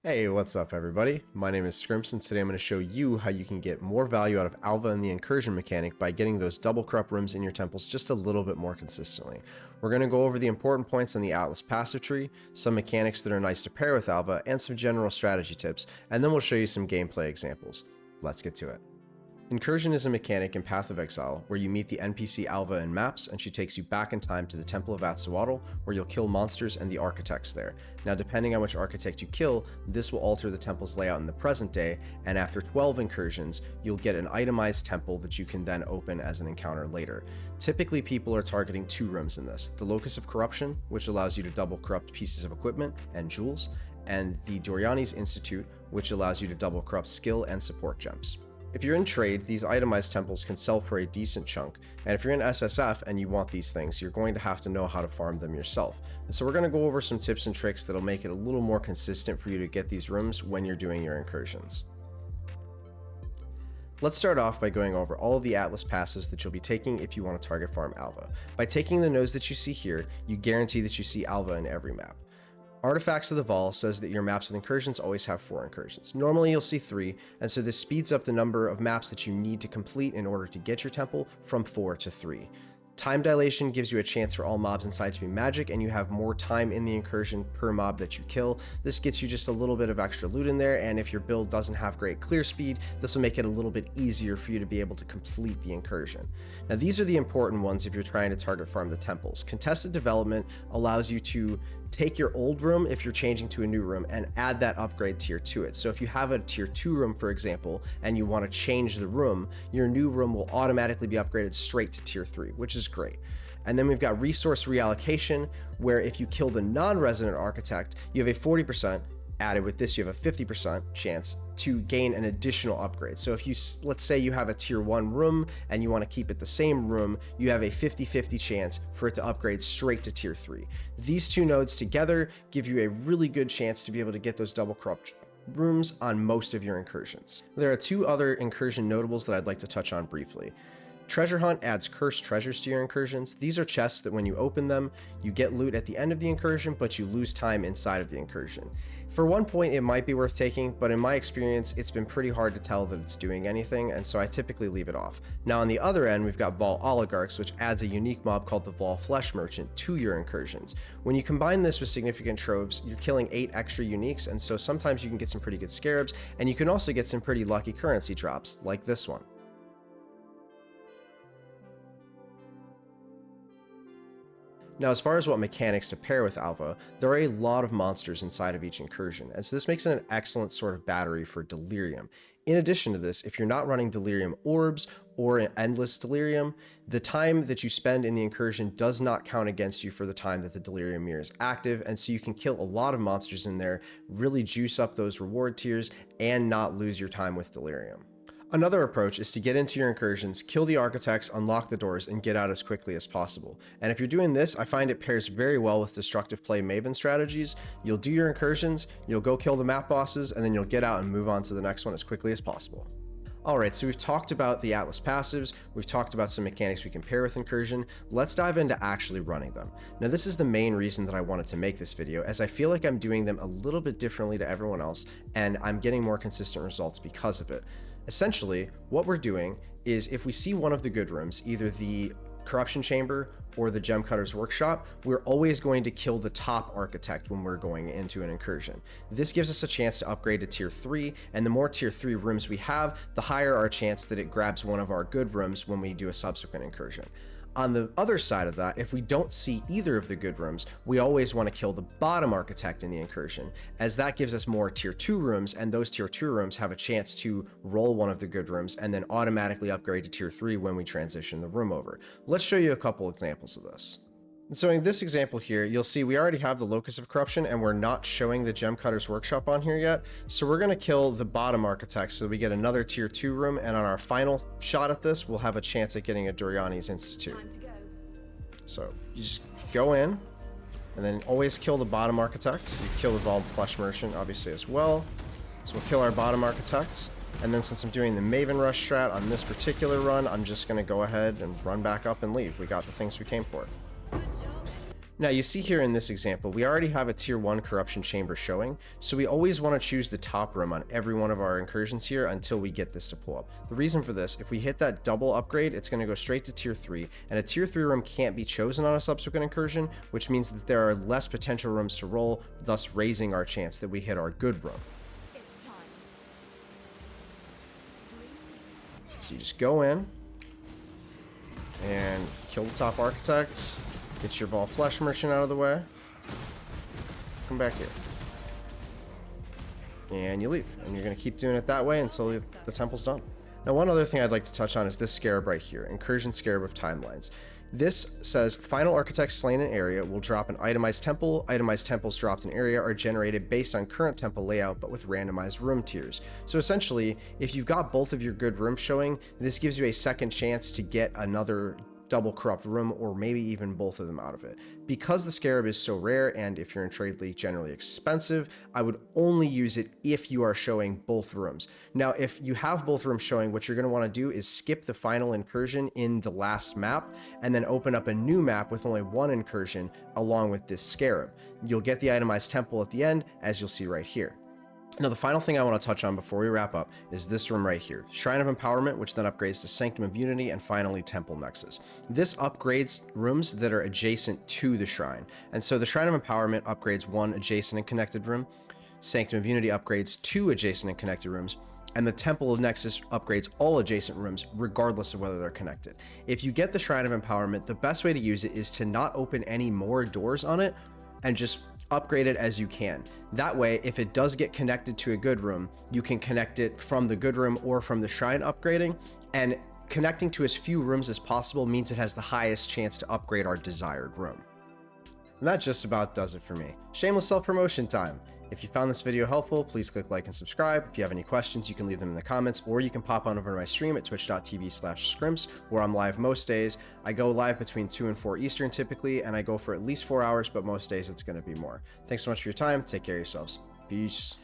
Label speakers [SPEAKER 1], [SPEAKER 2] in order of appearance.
[SPEAKER 1] Hey, what's up everybody? My name is Scrimps and today I'm going to show you how you can get more value out of Alva and the Incursion mechanic by getting those double corrupt rooms in your temples just a little bit more consistently. We're going to go over the important points on the Atlas passive tree, some mechanics that are nice to pair with Alva, and some general strategy tips, and then we'll show you some gameplay examples. Let's get to it. Incursion is a mechanic in Path of Exile where you meet the NPC Alva in maps and she takes you back in time to the Temple of Atsuatl where you'll kill monsters and the architects there. Now depending on which architect you kill, this will alter the temple's layout in the present day, and after 12 incursions, you'll get an itemized temple that you can then open as an encounter later. Typically people are targeting two rooms in this, the Locus of Corruption, which allows you to double corrupt pieces of equipment and jewels, and the Doriani's Institute, which allows you to double corrupt skill and support gems. If you're in trade, these itemized temples can sell for a decent chunk, and if you're in SSF and you want these things, you're going to have to know how to farm them yourself. And so we're going to go over some tips and tricks that'll make it a little more consistent for you to get these rooms when you're doing your incursions. Let's start off by going over all of the Atlas passives that you'll be taking if you want to target farm Alva. By taking the nodes that you see here, you guarantee that you see Alva in every map. Artifacts of the Vol says that your maps with incursions always have 4 incursions. Normally you'll see 3, and so this speeds up the number of maps that you need to complete in order to get your temple from 4 to 3. Time dilation gives you a chance for all mobs inside to be magic, and you have more time in the incursion per mob that you kill. This gets you just a little bit of extra loot in there, and if your build doesn't have great clear speed, this will make it a little bit easier for you to be able to complete the incursion. Now these are the important ones if you're trying to target farm the temples. Contested development allows you to take your old room if you're changing to a new room and add that upgrade tier to it. So if you have a tier 2 room, for example, and you want to change the room, your new room will automatically be upgraded straight to tier 3, which is great. And then we've got resource reallocation, where if you kill the non-resident architect, you have a 40%. Added with this, you have a 50% chance to gain an additional upgrade. So if you, let's say you have a tier 1 room and you want to keep it the same room, you have a 50-50 chance for it to upgrade straight to tier 3. These two nodes together give you a really good chance to be able to get those double corrupt rooms on most of your incursions. There are 2 other incursion notables that I'd like to touch on briefly. Treasure Hunt adds cursed treasures to your incursions. These are chests that when you open them, you get loot at the end of the incursion, but you lose time inside of the incursion. For one point, it might be worth taking, but in my experience, it's been pretty hard to tell that it's doing anything, and so I typically leave it off. Now on the other end, we've got Vol Oligarchs, which adds a unique mob called the Vol Flesh Merchant to your incursions. When you combine this with significant troves, you're killing 8 extra uniques, and so sometimes you can get some pretty good scarabs, and you can also get some pretty lucky currency drops, like this one. Now, as far as what mechanics to pair with Alva, there are a lot of monsters inside of each incursion, and so this makes it an excellent sort of battery for Delirium. In addition to this, if you're not running Delirium Orbs or an Endless Delirium, the time that you spend in the incursion does not count against you for the time that the Delirium Mirror is active, and so you can kill a lot of monsters in there, really juice up those reward tiers, and not lose your time with Delirium. Another approach is to get into your incursions, kill the architects, unlock the doors, and get out as quickly as possible. And if you're doing this, I find it pairs very well with destructive play Maven strategies. You'll do your incursions, you'll go kill the map bosses, and then you'll get out and move on to the next one as quickly as possible. Alright, so we've talked about the Atlas passives, we've talked about some mechanics we can pair with Incursion. Let's dive into actually running them. Now this is the main reason that I wanted to make this video, as I feel like I'm doing them a little bit differently to everyone else, and I'm getting more consistent results because of it. Essentially, what we're doing is if we see one of the good rooms, either the Corruption Chamber or the Gem Cutter's Workshop, we're always going to kill the top architect when we're going into an incursion. This gives us a chance to upgrade to tier 3, and the more tier 3 rooms we have, the higher our chance that it grabs one of our good rooms when we do a subsequent incursion. On the other side of that, if we don't see either of the good rooms, we always want to kill the bottom architect in the incursion, as that gives us more tier 2 rooms, and those tier 2 rooms have a chance to roll one of the good rooms and then automatically upgrade to tier 3 when we transition the room over. Let's show you a couple examples of this. So in this example here, you'll see we already have the Locus of Corruption and we're not showing the Gem Cutter's Workshop on here yet. So we're going to kill the bottom architect so we get another tier 2 room, and on our final shot at this, we'll have a chance at getting a Doriani's Institute. So you just go in and then always kill the bottom architect. You kill the Vol Flesh Merchant obviously as well. So we'll kill our bottom architect. And then since I'm doing the Maven Rush strat on this particular run, I'm just going to go ahead and run back up and leave. We got the things we came for. Now you see here in this example, we already have a tier 1 corruption chamber showing, so we always want to choose the top room on every one of our incursions here until we get this to pull up. The reason for this, if we hit that double upgrade, it's going to go straight to tier 3, and a tier 3 room can't be chosen on a subsequent incursion, which means that there are less potential rooms to roll, thus raising our chance that we hit our good room. So you just go in and kill the top architects. Get your Ball Flesh Merchant out of the way. Come back here. And you leave. And you're going to keep doing it that way until the temple's done. Now, one other thing I'd like to touch on is this scarab right here, Incursion Scarab of Timelines. This says, final architects slain in area will drop an itemized temple. Itemized temples dropped in area are generated based on current temple layout, but with randomized room tiers. So essentially, if you've got both of your good rooms showing, this gives you a second chance to get another double corrupt room, or maybe even both of them out of it. Because the scarab is so rare, and if you're in Trade League generally expensive, I would only use it if you are showing both rooms. Now, if you have both rooms showing, what you're going to want to do is skip the final incursion in the last map, and then open up a new map with only one incursion along with this scarab. You'll get the itemized temple at the end, as you'll see right here. Now, the final thing I want to touch on before we wrap up is this room right here, Shrine of Empowerment, which then upgrades to Sanctum of Unity, and finally Temple Nexus. This upgrades rooms that are adjacent to the shrine. And so the Shrine of Empowerment upgrades one adjacent and connected room, Sanctum of Unity upgrades 2 adjacent and connected rooms, and the Temple of Nexus upgrades all adjacent rooms regardless of whether they're connected. If you get the Shrine of Empowerment, the best way to use it is to not open any more doors on it and just upgrade it as you can. That way, if it does get connected to a good room, you can connect it from the good room or from the shrine upgrading, and connecting to as few rooms as possible means it has the highest chance to upgrade our desired room. And that just about does it for me. Shameless self-promotion time. If you found this video helpful, please click like and subscribe. If you have any questions, you can leave them in the comments, or you can pop on over to my stream at twitch.tv/scrimps, where I'm live most days. I go live between 2 and 4 Eastern typically, and I go for at least 4 hours, but most days it's going to be more. Thanks so much for your time. Take care of yourselves. Peace.